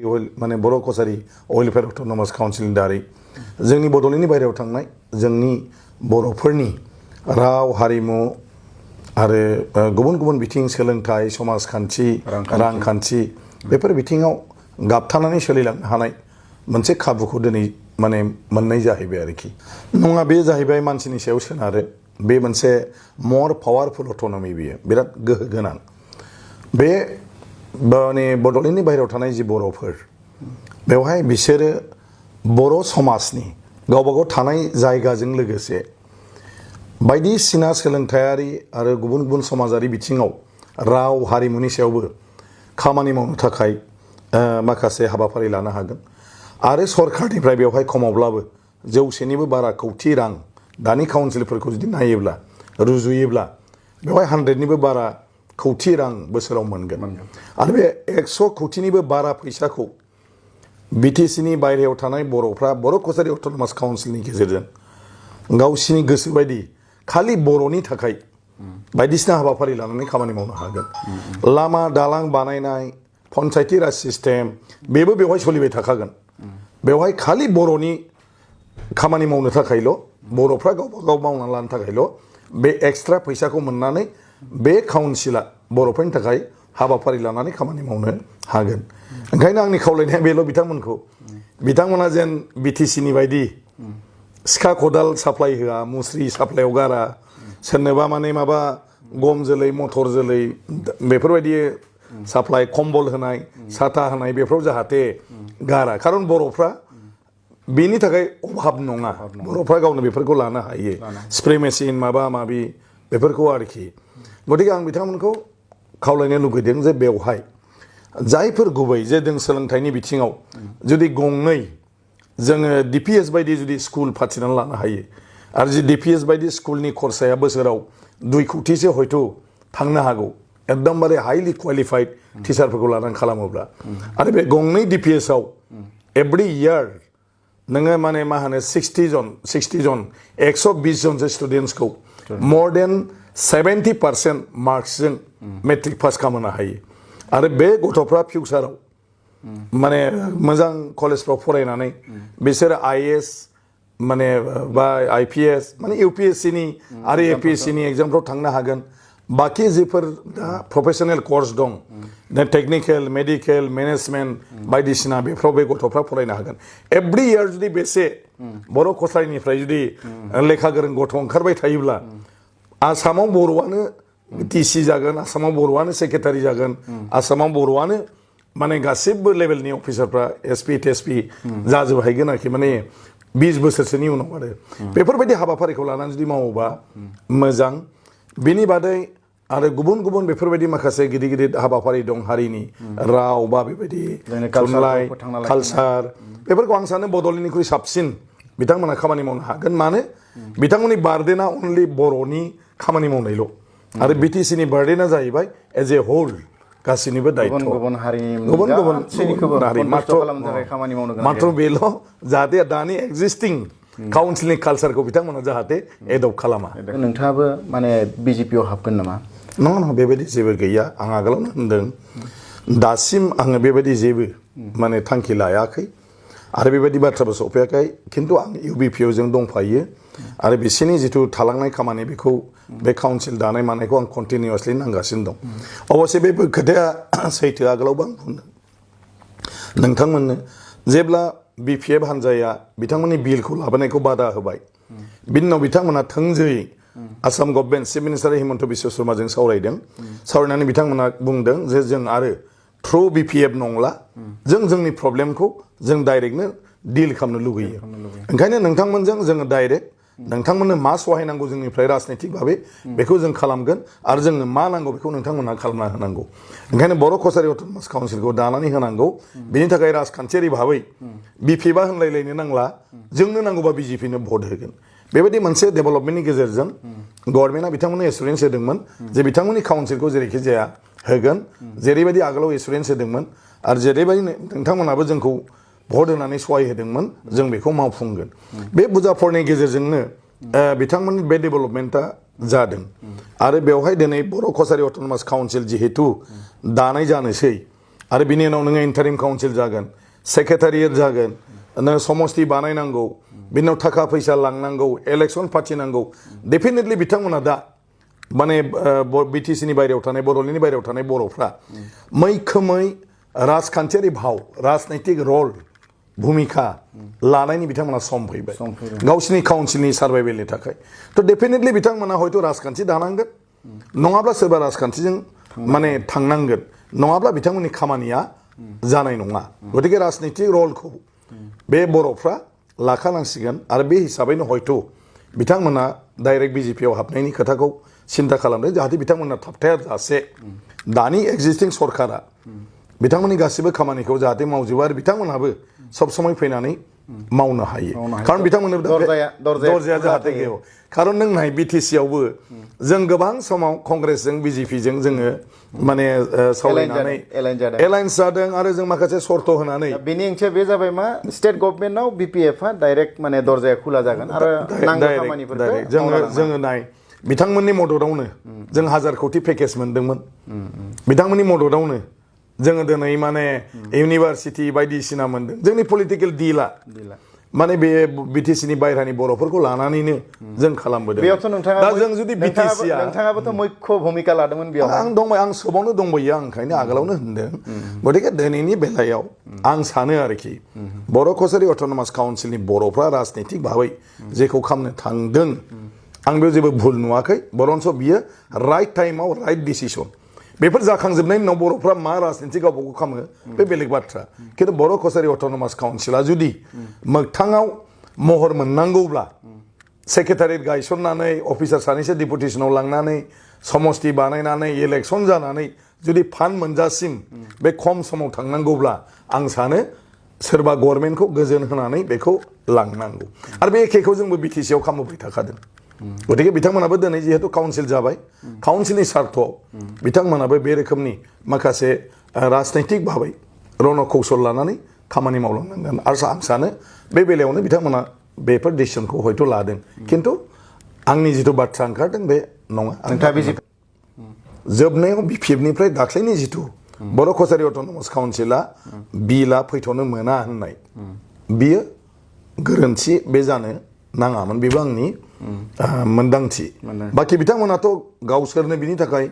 माने बर' कसारि welfare autonomous काउन्सिलनि दारै जोंनि बड'लेण्डनि बायहेरायाव थांनाय जोंनि बर'फोरनि राव हारिमु आरो गुबुन गुबुन बिथिं सोलोंथाइ समाजखान्थि रांखान्थि बेफोर बिथिङाव गाबथानानै सोलिलांनो हानाय मोनसे खाबुखौ दिनै माने मोननाय जाहैबाय आरोखि नङा बे जाहैबाय मानसिनि सायाव सोनारो बे मोनसे मर पावारफुल अट'नमि बियो बिराद गोहो गोनां बे माने बड'लेण्डनि बाहेरायाव थानाय जि बर'फोर बेवहाय बिसोरो बर' समाजनि गावबागाव थानाय जायगाजों लोगोसे बायदिसिना सोलोंथायारि आरो गुबुन गुबुन समाजारि बिथिङाव राव हारिमुनि सायावबो खामानि मावनो थाखाय माखासे हाबाफारि लानो हागोन आरो सरकारनिफ्राय बेवहाय खमावब्लाबो 100निबो बारा कौटि रां दानि काउन्सिलफोरखौ जुदि नायोब्ला रुजुयोब्ला बेवहाय 100निबो बारा कौटि रां बोसोराव मोनगोन आरो बे 100 कौटिनिबो बारा फैसाखौ बिटिसिनि बायहेरायाव थानाय बर'फ्रा बर' कसारि अट'नमास काउन्सिलनि गेजेरजों गावसिनि गोसो बायदि खालि बर'नि थाखाय बायदिसिना हाबाफारि लानानै खामानि मावनो हागोन लामा दालां बानायनाय पन्सायती राज सिस्टेम बेबो बेवहाय सोलिबाय थाखागोन बेवहाय खालि बर'नि खामानि मावनो थाखायल' बर'फ्रा गावबागाव मावना लानो थाखायल' बे एक्सट्रा फैसाखौ मोननानै बे काउन्सिला बर'फोरनि थाखाय हाबाफारि लानानै खामानि मावनो हागोन ओंखायनो आंनि खावलायनाया बेल' बिथांमोना जेन बिटिसिनि बायदि सिखा खदाल साप्लाय होआ मुस्रि साप्लायाव गारा सोरनोबा माने माबा गम जोलै मटर जोलै बेफोरबायदि साप्लाय कम्बल होनाय साथा होनाय बेफोराव जाहाथे गारा खारन बर'फ्रा बेनि थाखाय अभाब नङा बर'फ्रा गावनो बेफोरखौ लानो हायो स्प्रे मेसिन माबा माबि बेफोरखौ आरोखि गतिके आं बिथांमोनखौ खावलायनो लुगैदों जे बेवहाय जायफोर गुबै जे जों सोलोंथाइनि बिथिङाव जुदि गंनै जोङो डिपिएस बायदि जुदि स्कुल फाथिनानै लानो हायो आरो जि डिपिएस बायदि स्कुलनि खरसाया बोसोराव 2 कौटिसो हयथ' थांनो हागौ एकदमबारे हाइलि क्वालिफाइड टिचारफोरखौ लानानै खालामोब्ला आरो बे गंनै डिपिएसआव एभ्रि इयार नोङो माने मा होनो 60 जन 120 जनसो स्टुडेन्ट्सखौ मर देन 70% मार्क्सजों मेट्रिक पास खालामनो हायो आरो बे गथ'फ्रा फिउचाराव माने मोजां कलेजफ्राव फरायनानै बिसोर आईएएस माने बा आईपीएस माने यूपीएससीनि आरो एपीएससीनि एग्जामफ्राव थांनो हागोन बाकी जिफोर दा प्रोफेशनेल कोर्स दं टेक्निकल मेडिकल मैनेजमेंट बायदिसिना बेफ्राव बे गथ'फ्रा फरायनो हागोन एभ्रि इयार जुदि बेसे बर' कसारिनिफ्राय जुदि लेखा गोरों गथ' ओंखारबाय थायोब्ला आसामाव बर'आनो टीसी जागोन आसामाव बर'आनो सेक्रेटारि जागोन आसामाव बर'आनो माने गासिबो लेभेलनि अफिसारफ्रा एसपी टेसपी जाजोबहैगोन आरोखि माने 20 बोसोरसोनि उनाव आरो बेफोरबायदि हाबाफारिखौ लानानै जुदि मावोबा मोजां बिनि बादै आरो गुबुन गुबुन बेफोरबायदि माखासे गिदिर गिदिर हाबाफारि दं हारिनि राव बा बेबायदि थुनलाइ कालचार बेफोरखौ आं सानो बड'लेण्डनिख्रुइ साबसिन बिथांमोना खामानि मावनो हागोन मानो बिथांमोननि बार्डेना अनलि बर'नि खामानि मावनायल' आरो बिटिसिनि बार्डेना जाहैबाय एज ए होल गासिनिबो दायित्व गुबुन हारि मात्र बेल' जाहाथे दानि एक्जिस्टिं काउन्सिलनि कालचारखौ बिथांमोना जाहाथे एडप्ट खालामा नोंथाङाबो माने बिजेपिआव हाबगोन नामा नङा बेबायदि जेबो गैया आं आगोलावनो होनदों दासिम आङो बेबायदि जेबो माने थांखि लायाखै आरो बेबायदि बाथ्राबो सफैयाखै खिन्थु आं इउबिपिआव जों दंफायो आरो बिसोरनि जिथु थालांनाय खामानि बेखौ बे काउन्सिल दानाय मानायखौ आं कन्टिनिउसलि नांगासिनो दं अबसे बे खोथाया सैथो आगोलावबो आं बुंदों नोंथांमोननो जेब्ला बिपिएफ हान्जाया बिथांमोननि बिलखौ लाबोनायखौ बादा होबाय बिनि उनाव बिथांमोना थोंजोङै Assam government chief minister Himanta Biswa शर्माजों सावरायदों सावरायनानै बिथांमोना बुंदों जे जों आरो थ्रु बिपिएफ नंला जोंनि प्रब्लेमखौ जों डाइरेक्टनो डिल खालामनो लुगैयो ओंखायनो नोंथांमोनजों जोङो डाइरेक्ट नोंथांमोननो मा सहाय नांगौ जोंनिफ्राय राजनैतिक भाबै बेखौ जों खालामगोन आरो जोंनो मा नांगौ बेखौ नोंथांमोनहा खालामना होनांगौ ओंखायनो बर' कसारि अट'नमास काउन्सिलखौ दानानै होनांगौ बिनि थाखाय राजखान्थियारि भाबै बिपिएफआ होनलायलायनो नांला जोंनो नांगौबा बिजेपिनो भट होगोन बेबायदि मोनसे डेभेलपमेन्टनि गेजेरजों गभर्नमेन्टआ बिथांमोननो एसुरेन्स होदोंमोन जे बिथांमोननि काउन्सिलखौ जेरैखि जाया होगोन जेरैबायदि आगोलाव एसुरेन्स होदोंमोन आरो जेरैबायदि नोंथांमोनाबो जोंखौ भट होनानै सहाय होदोंमोन जों बेखौ मावफुंगोन बे बुजाफोरनि गेजेरजोंनो बिथांमोननि बे डेभेलपमेन्टआ जादों आरो बेवहाय दिनै बर' कसारि अट'नमास काउन्सिल जिहेतु दानाय जानोसै आरो बिनि उनाव नोङो इन्टारिम काउन्सिल जागोन सेक्रेटारियेट जागोन नों समस्ति बानायनांगौ बिनि उनाव थाखा फैसा लांनांगौ इलेक्सन फाथिनांगौ डेफिनेटलि बिथांमोना दा माने बिटिसिनि बायरायाव थानाय बड'लेण्डनि बायरायाव थानाय बर'फ्रा मैखोमै राजखान्थियारि भाव राजनैतिक रल भूमिका लानायनि बिथांमोना सम फैबाय गावसिनि काउन्सिलनि सार्भाइभेलनि थाखाय थ' डेफिनेटलि बिथांमोना हयथ' राजखान्थि दानांगोन नङाब्ला सोरबा राजखान्थिजों माने थांनांगोन नङाब्ला बिथांमोननि खामानिया जानाय नङा गतिके राजनैतिक रलखौ बे बर'फ्रा लाखानांसिगोन आरो बे हिसाबैनो हयथ' बिथांमोना डाइरेक्ट बिजेपियाव हाबनायनि खोथाखौ सिन्था खालामदों जाहाथे बिथांमोना थाबथाया जासे दानि एक्जिस्टिं सरकारा बिथांमोननि गासिबो खामानिखौ जाहाथे मावजोबो आरो बिथांमोनहाबो सब समय फैनानै मावनो हायो खारन बिथांमोननो दरजाया जाहाथे गैया खारन नों नाय बिटिसि आवबो जों गोबां समाव कंग्रेसजों बिजेपिजों जोङो माने सावरायनानै एलायन्स जादों आरो जों माखासे सर्त होनानै बेनि ओंथिया बे जाबाय मा स्टेट गभर्नमेन्टआव बिपिएफआ डाइरेक्ट माने दरजाया खुला जागोन आरो नांगौ खामानिफोरखौ जोङो नाय बिथांमोननि मददावनो जों 1000 कोटि पेकेज मोनदोंमोन बिथांमोननि मददावनो जोङो दिनै माने इउनिभार्सिटि बायदिसिना मोनदों जोंनि पलिटिकेल डिला माने बे बिटिसिनि बायरानि बर'फोरखौ लानानैनो जों खालामबोदों बेयावथ' नोंथाङा दा जों जुदि बिटिसिया नोंथाङाबोथ' मैख्य भूमिका लादोंमोन बेयाव आं सोबावनो दंबायो आं ओंखायनो आगोलावनो होनदों गतिके दिनैनि बेलायाव आं सानो आरोखि बर' कसारि अट'नमास काउन्सिलनि बर'फ्रा राजनैतिक भाबै जेखौ खालामनो थांदों आं बेयाव जेबो भुल नुवाखै बरन्स बियो राइट टाइमाव राइट डिसिसन बेफोर जाखांजोबनायनि उनाव बर'फ्रा मा राजनिथि गावबा गाव खालामो बे बेलेग बाथ्रा खिन्थु बर' कसारि अट'नमास काउन्सिला जुदि मोगथाङाव महर मोननांगौब्ला सेक्रेटारियेट गायसननानै अफिसार सानैसो डिपुटेसनाव लांनानै समस्ति बानायनानै इलेक्सन जानानै जुदि फान्ड मोनजासिम बे खम समाव थांनांगौब्ला आं सानो सोरबा गभर्नमेन्टखौ गोजोन होनानै बेखौ लांनांगौ आरो बे एखेखौ जोंबो बिटिसिआव खालामबोबाय थाखादों गतिके बिथांमोनाबो दिनै जिहेतु काउन्सिल जाबाय काउन्सिलनि सार्थआव बिथांमोनाबो बे रोखोमनि माखासे राजनैतिक भाबै रन कौशल लानानै खामानि मावलांनांगोन आरो आं सानो बे बेलायावनो बिथांमोना बेफोर डिसिसनखौ हयथ' लादों खिन्थु आंनि जिथु बाथ्रा ओंखारदों बे नङा जोबनायाव बिपिएफनिफ्राय दाख्लैनि जिथु बर' कसारि अट'नमास काउन्सिला बिला फैथ'नो मोना होननाय बियो गोरोन्थि बे जानो नाङामोन बेबो आंनि मोन्दांथि बाखि बिथांमोनाथ' गावसोरनो बिनि थाखाय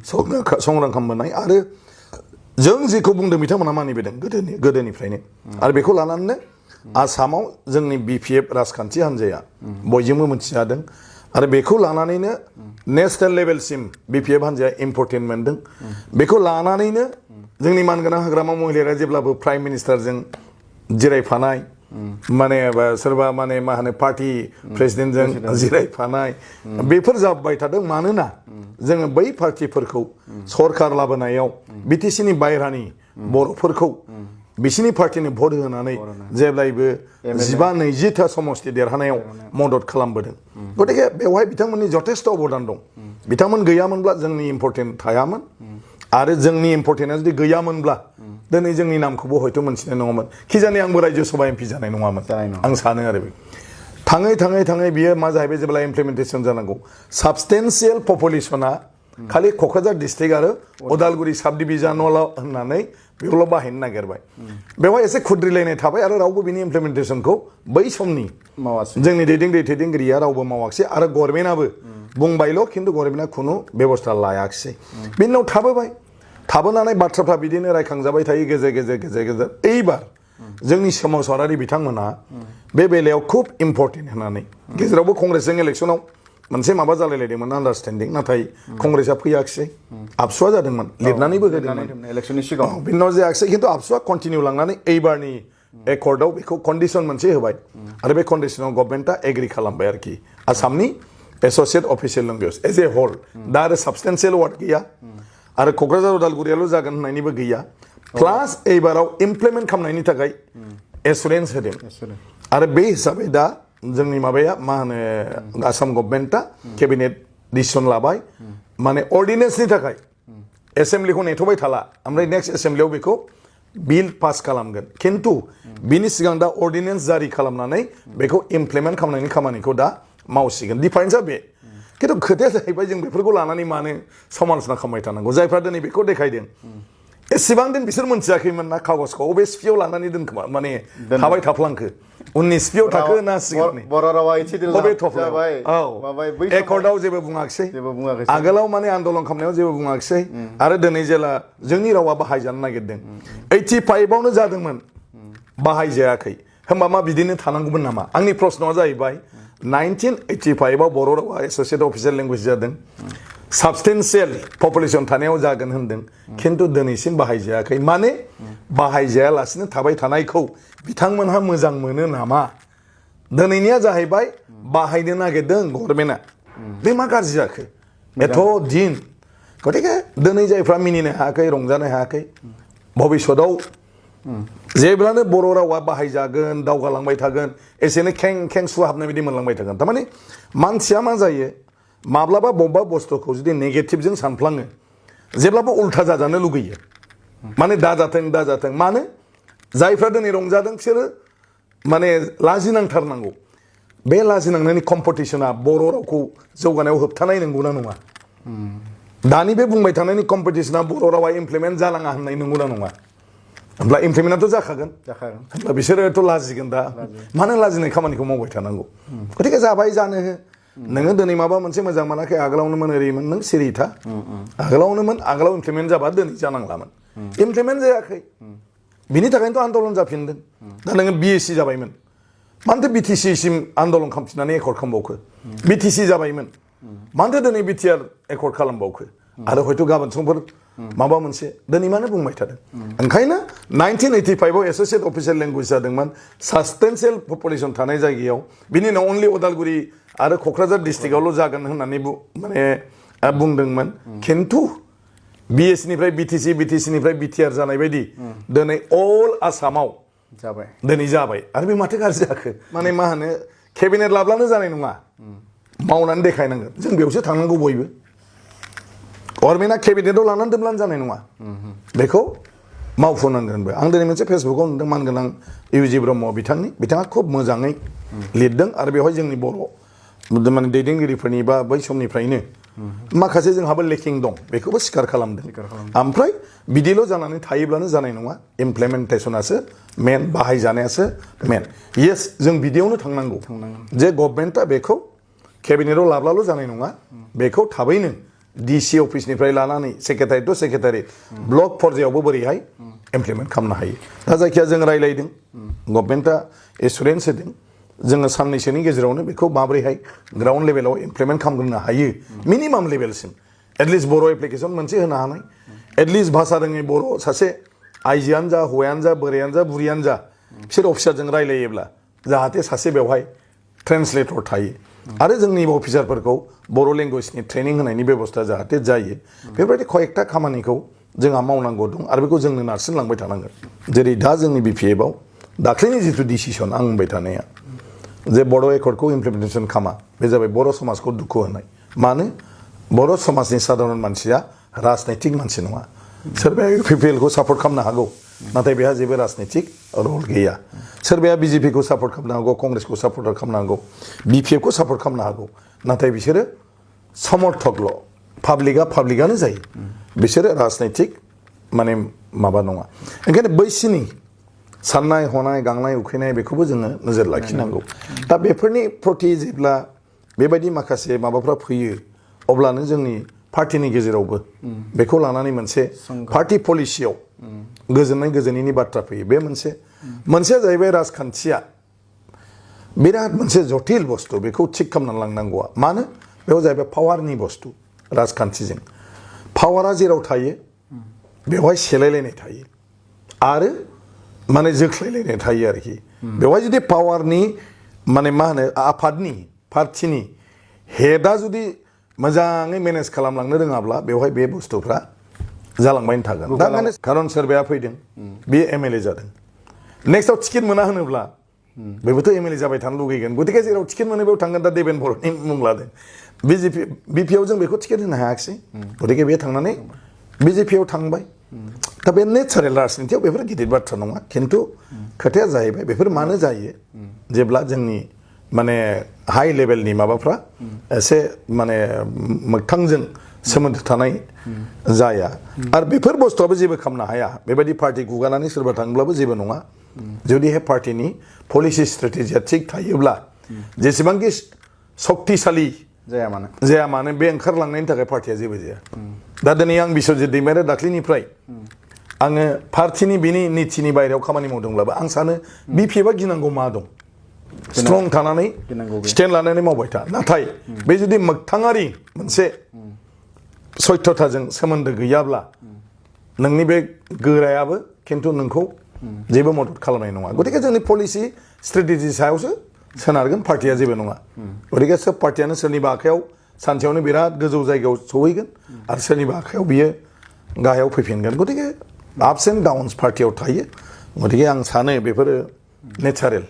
संग्राम खालामबोनाय आरो जों जेखौ बुंदों बिथांमोना मानिबोदों गोदोनिफ्रायनो आरो बेखौ लानानैनो आसामाव जोंनि बिपिएफ राजखान्थि हान्जाया बयजोंबो मिथिजादों आरो बेखौ लानानैनो नेसनेल लेभेलसिम बिपिएफ हान्जाया इम्पर्टेन्ट मोनदों बेखौ लानानैनो जोंनि मानगोनां हाग्रामा महिलाया जेब्लाबो प्राइम मिनिस्टारजों जिरायफानाय माने सोरबा माने मा होनो पार्टी प्रेसिडेन्टजों जिरायफानाय बेफोर जाबाय थादों मानोना जोङो बै पार्टिफोरखौ सरकार लाबोनायाव बिटिसिनि बायरानि बर'फोरखौ बिसिनि पार्टिनि भट होनानै जेब्लायबो 15-20 समस्ति देरहानायाव मदद खालामबोदों गतिके बेवहाय बिथांमोननि जथेस्थ' अबदान दं बिथांमोन गैयामोनब्ला जोंनि इम्पर्टेन्ट थायामोन आरो जोंनि इम्पर्टेन्टआ जुदि गैयामोनब्ला दिनै जोंनि नामखौबो हयथ' मोनथिनाय नङामोन खिजानि आंबो रायजो सभा एमपि जानाय नङामोन आं सानो आरो बे थाङै बियो मा जाहैबाय जेब्ला इमप्लिमेन्टेसन जानांगौ साबस्टेन्सियेल पपुलेसना खालि क'क्राझार डिस्ट्रिक्ट आरो उदालगुरि साब डिभिजनाल होननानै बेयावल' बाहायनो नागिरबाय बेवहाय एसे खुद्रिलायनाय थाबाय आरो रावबो बिनि इमप्लिमेन्टेसनखौ बै समनि जोंनि दैदेनगिरिया रावबो मावाखिसै आरो गभर्नमेन्टआबो बुंबायल' खिन्थु गभर्नमेन्टआ खुनु बेबस्था लायाखिसै बिनि उनाव थाबोनानै बाथ्राफ्रा बिदिनो रायखांजाबाय थायो गेजेर एइबार जोंनि सोमावसारारि बिथांमोना बे बेलायाव खुब इम्पर्टेन्ट होननानै गेजेरावबो कंग्रेसजों इलेक्सनाव मोनसे माबा जालायलायदोंमोन आन्डारस्टेन्डिं नाथाय कंग्रेसआ फैयाखिसै आबसुआ जादोंमोन लिरनानैबो होदोंमोन इलेक्सननि सिगाङाव बिनि उनाव जायाखिसै खिन्थु आबसुआ कन्टिनिउ लांनानै एइबारनि एकर्डआव बेखौ कन्डिसन मोनसे होबाय आरो बे कन्डिसनाव गभर्नमेन्टआ एग्रि खालामबाय आरोखि आसामनि associate official language as a whole दा आरो साबस्टेन्सियेल वार्ड गैया आरो क'क्राझार उदालगुरियाल' जागोन होननायनिबो गैया प्लास एइबाराव इमप्लिमेन्ट खालामनायनि थाखाय एसुरेन्स होदों आरो बे हिसाबै दा जोंनि माबाया मा होनो आसाम गभर्नमेन्टआ केबिनेट डिसिसन लाबाय माने अर्डिनेन्सनि थाखाय एसेम्ब्लिखौ नेथ'बाय थाला ओमफ्राय नेक्स्ट एसेम्ब्लियाव बेखौ बिल पास खालामगोन खिन्थु बिनि सिगां दा अर्डिनेन्स जारि खालामनानै बेखौ इमप्लिमेन्ट खालामनायनि खामानिखौ दा मावसिगोन डिफारेन्सआ बे खिन्थु खोथाया जाहैबाय जों बेफोरखौ लानानै मानो समालोचना खालामबाय थानांगौ जायफ्रा दिनै बेखौ देखायदों एसेबां दिन बिसोर मोनथियाखैमोन ना कागजखौ अबे स्पियाव लानानै दोनखोमा माने थाबाय थाफ्लांखो उननि स्पियाव थाखो ना सिगांनि बर' रावा एसे अबे थफ्लायाव औ एकर्डआव जेबो बुङाखिसै आगोलाव माने आन्दलन खालामनायाव जेबो बुङाखिसै आरो दिनै जेला जोंनि रावा बाहायजानो नागिरदों 85आवनो जादोंमोन बाहायजायाखै होमबा मा बिदिनो थानांगौमोन नामा आंनि प्रश्नआ जाहैबाय 1985आव बर' रावा एस'सिएट अफिसियेल लेंगुवेज जादों साबस्टेन्सियेल पपुलेसन थानायाव जागोन होनदों खिन्थु दिनैसिम बाहायजायाखै माने बाहायजायालासिनो थाबाय थानायखौ बिथांमोनहा मोजां मोनो नामा दिनैनिया जाहैबाय बाहायनो नागिरदों गभर्नमेन्टआ बे मा गाज्रि जाखो एथ' दिन गतिके दिनै जायफ्रा मिनिनो हायाखै रंजानो हायाखै भबिष्यतआव जेब्लानो बर' रावा बाहायजागोन दावगालांबाय थागोन एसेनो खें खें सुहाबनाय बायदि मोनलांबाय थागोन थारमाने मानसिया मा जायो माब्लाबा बबेबा बुस्थुखौ जुदि नेगेटिभजों सानफ्लाङो जेब्लाबो उल्था जाजानो लुगैयो माने दाजाथों मानो जायफ्रा दिनै रंजादों बिसोरो माने लाजिनांथारनांगौ बे लाजिनांनायनि कम्पिटिसना बर' रावखौ जौगानायाव होबथानाय नंगौना नङा दानि बे बुंबाय थानायनि कम्पिटिसना बर' रावा इमप्लिमेन्ट जानाङा होननाय नंगौना नङा होमब्ला इमप्लिमेन्टआथ' जाखागोन होमब्ला बिसोरोथ' लाजिगोन दा मानो लाजिनाय खामानिखौ मावबाय थानांगौ गतिके जाबाय जानो हो नोङो दिनै माबा मोनसे मोजां मोनाखै आगोलावनोमोन ओरैमोन नों सिरि था आगोलाव इमप्लिमेन्ट जाबा दिनै जानांलामोन इमप्लिमेन्ट जायाखै बिनि थाखायनोथ' आन्दलन जाफिनदों दा नोङो BSc जाबायमोन मानोथो BTC सिम आन्दलन खालामफिननानै एकर्ड खालामबावखो BTC जाबायमोन मानोथो दिनै BTR एकर्ड खालामबावखो आरो हयथ' गाबोन समफोर माबा मोनसे दिनै मानो बुंबाय थादों ओंखायनो 1985आव एस'सिएट अफिसियेल लेंगुवेज जादोंमोन साबस्टेन्सियेल पपुलेसन थानाय जायगायाव बिनि उनाव अनलि उदालगुरि आरो क'क्राझार डिस्ट्रिक्टआवल' जागोन होननानै माने बुंदोंमोन खिन्थु BScनिफ्राय BTCनिफ्राय BTR जानाय बायदि दिनै अल आसामाव दिनै जाबाय आरो बे माथो गाज्रि जाखो माने मा होनो केबिनेट लाब्लानो जानाय नङा मावनानै देखायनांगोन जों बेयावसो थांनांगौ बयबो गभर्नमेन्टआ केबिनेटआव लानानै दोनब्लानो जानाय नङा बेखौ मावफुंनांगोनबो आं दिनै मोनसे फेसबुकाव नुदों मानगोनां इउजि ब्रह्म बिथाङा खुब मोजाङै लिरदों आरो बेवहाय जोंनि बर' माने दैदेनगिरिफोरनि बा बै समनिफ्रायनो माखासे जोंहाबो लेकिं दं बेखौबो स्वीकार खालामदों ओमफ्राय बिदिल' जानानै थायोब्लानो जानाय नङा इमप्लिमेन्टेसनासो मेन बाहायजानायासो मेन येस जों बिदियावनो थांनांगौ जे गभर्नमेन्टआ बेखौ केबिनेटआव लाब्लाल' जानाय नङा बेखौ थाबैनो DC अफिसनिफ्राय लानानै सेक्रेटारि टु सेक्रेटारि ब्लक पर्यायावबो बोरैहाय इमप्लिमेन्ट खालामनो हायो दा जायखिया जों रायलायदों गभर्नमेन्टआ एसुरेन्स होदों जोङो साननैसोनि गेजेरावनो बेखौ माबोरैहाय ग्राउन्ड लेभेलाव इमप्लिमेन्ट खालामग्रोनो हायो मिनिमाम लेभेलसिम एटलिस्ट बर' एप्लिकेसन मोनसे होनो हानाय एटलिस्ट भाषा रोङै बर' सासे आइजोआनो जा हौवायानो जा बोरायानो जा बुरियानो जा बिसोर अफिसारजों रायलायोब्ला जाहाथे सासे बेवहाय ट्रेन्सलेटर थायो आरो जोंनि अफिसारफोरखौ बर' लेंगुवेजनि ट्रेनिं होनायनि बेबस्था जाहाथे जायो बेबायदि कयेकथा खामानिखौ जोंहा मावनांगौ दं आरो बेखौ जोंनो नारसिनलांबाय थानांगोन जेरै दा जोंनि BPFआव दाख्लैनि जिथु डिसिसन आं बुंबाय थानाया जे बर' एकर्डखौ इमप्लिमेन्टेसन खामा बे जाबाय बर' समाजखौ दुखु होनाय मानो बर' समाजनि साधारन मानसिया राजनैतिक मानसि नङा सोरबाया UPPLखौ सापर्ट खालामनो हागौ नाथाय बेहा जेबो राजनैतिक रल गैया सोरबाया BJPखौ सापर्ट खालामनो हागौ कंग्रेसखौ सापर्ट खालामनो हागौ BPFखौ सापर्ट खालामनो हागौ नाथाय बिसोरो समर्थकल' पाब्लिकआनो जायो बिसोरो राजनैतिक माने माबा नङा ओंखायनो बैसोरनि साननाय हनाय गांनाय उखैनाय बेखौबो जोङो नोजोर लाखिनांगौ दा बेफोरनि प्रति जेब्ला बेबायदि माखासे माबाफ्रा फैयो अब्लानो जोंनि पार्टिनि गेजेरावबो बेखौ लानानै मोनसे पार्टि पलिसियाव गोजोननाय गोजोनैनि बाथ्रा फैयो बे मोनसेया जाहैबाय राजखान्थिया बिराद मोनसे जटिल बुस्थु बेखौ थिग खालामनानै लांनांगौआ मानो बेयाव जाहैबाय पावारनि बुस्थु राजखान्थिजों पावारा जेराव थायो बेवहाय सेलायलायनाय थायो आरो माने जोख्लायलायनाय थायो आरोखि बेवहाय जुदि पावारनि माने मा होनो आफादनि पार्टिनि हेडआ जुदि मोजाङै मेनेज खालामलांनो रोङाब्ला बेवहाय बे बुस्थुफ्रा जालांबायनो थागोन दा माने खारन सोरबाया फैदों बे MLA जादों नेक्स्टआव टिकेट मोना होनोब्ला बेबोथ' MLA जाबाय थानो लुगैगोन गतिके जेराव टिकेट मोनो बेयाव थांगोन दा देबेन बर'नि मुं लादों BPआव जों बेखौ टिकेट होनो हायाखिसै गतिके बे थांनानै BJPआव थांबाय दा बे नेचारेल राजनितियाव बेफोर गिदिर बाथ्रा नङा खिन्थु खोथाया जाहैबाय बेफोर मानो जायो जेब्ला जोंनि माने हाई लेभेलनि माबाफ्रा एसे माने मोगथांजों सोमोन्दो थानाय जाया आरो बेफोर बुस्थुआबो जेबो खालामनो हाया बेबायदि पार्टि गुगानानै सोरबा थाङोब्लाबो जेबो नङा जुदिहाय पार्टिनि पलिसि स्ट्रेटेजिया थिग थायोब्ला जेसेबांखि शक्तिशाली जाया मानो बे ओंखारलांनायनि थाखाय पार्टिया जेबो जाया दा दिनै आं बिश्वजित दैमारिया दाख्लैनिफ्राय आङो पार्टिनि बिनि नितिनि बायरायाव खामानि मावदोंब्लाबो आं सानो बिपिएफआ गिनांगौ मा दं स्ट्रं थानानै स्टेन्ड लानानै मावबाय था नाथाय बे जुदि मोगथाङारि मोनसे सत्यताजों सोमोन्दो गैयाब्ला नोंनि बे गोरायाबो खिन्थु नोंखौ जेबो मदद खालामनाय नङा गतिके जोंनि पलिसि स्ट्रेटेजि सायावसो सोनारगोन पार्टिया जेबो नङा गतिके सोब पार्टियानो सोरनिबा आखायाव सानसेयावनो बिराद गोजौ जायगायाव सहैगोन आरो सोरनिबा आखायाव बियो गाहायाव फैफिनगोन गतिके आपस एन्ड डाउन्स पार्टियाव थायो गतिके आं सानो बेफोरो नेचारेल